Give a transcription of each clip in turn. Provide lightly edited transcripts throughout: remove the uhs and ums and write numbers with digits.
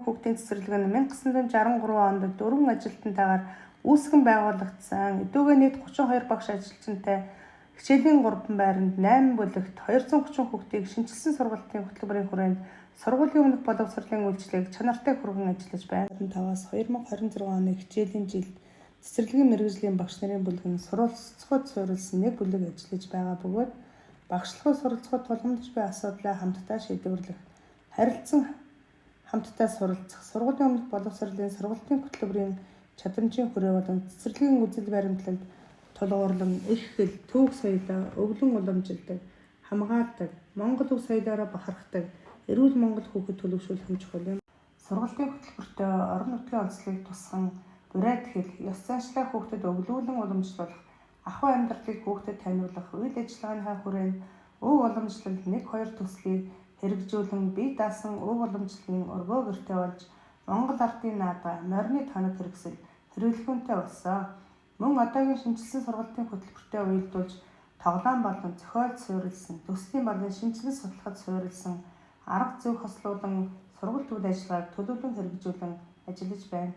хүүхдийн цэцэрлэг нь 1963 онд 4 ажилтнтайгаар үүсгэн байгуулагдсан. Эдүүгээ нийт 32 багш ажилчинтай хичээлийн 3 байранд 8 бүлэгт 230 хүүхдийг шинжилсэн сургалтын хөтөлбөрийн хүрээнд сургуулийн өмнөх боловсролын үйлчлэгийг чанартай хүргэн ажиллаж байна. 2025-аас 2026 оны хичээлийн жилд цэцэрлэгийн мэргэжлийн багш нарын бүлэг нь суралцахад суурилсан 1 бүлэг ажиллаж байгаа бөгөөд багшлагыг суралцахад тулгамдж буй асуудлаа хамтдаа шийдвэрлэх, харилцан хамтдаа суралцах, сургуулийн өмнөх боловсролын сургалтын хөтөлбөрийн чадамжийн хүрээ болон цэцэрлэгийн үзэл баримтлалд тулгуурлан их хэл, түүх соёлоо өвлөн уламжилдаг, хамгаалдаг, Монгол өв соёлоороо бахархдаг эрүүл Монгол хүүхэд төлөвшүүлэх нь чухал юм. Сургалтын хөтөлбөртөө орон нутгийн онцлогийг тусган бурайд хэл, ёс заншлаа хүүхдэд өвлүүлэн уламжлуулах, ахуй амьдралыг хүүхдэд таниулах үйл ажиллагааныхаа хүрээнд өв уламжлалд 1-2 төслийг хэрэгжүүлэн бие даасан өв уламжлалын өргөө гэртээ болж Монгол ардын наадга, морины тоног хэрэгсэл хэрэглэхүүнтэй болсон. Мөн одоогийн шинжилсэн сургалтын хөтөлбөртөө уялдуулж тоглоом болон зохиолд суурилсан, төслийн болон шинжилгээ судлахад суурилсан арга зүйг хослуулан сургалт үйл ажиллагааг төлөвлөн хэрэгжүүлэн ажиллаж байна.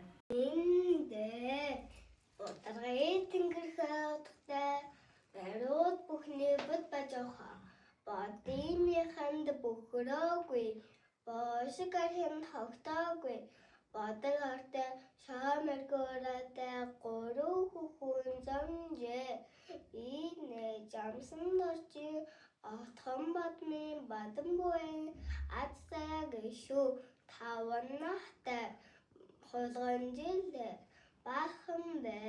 Ударгай тэнгэрхээ утгатай бариуд бүхний бод бажууха бодимиханд бөхрөөгүй бошиг архинд хогтоогүй бодог артай шаамэргөөрэтэй гурав хүүхэн замжээ ийнэ жамсан дорчи отхон бадмын бадан буэн адсаг шүү таван нахтай хулган жилдэ бахан бэ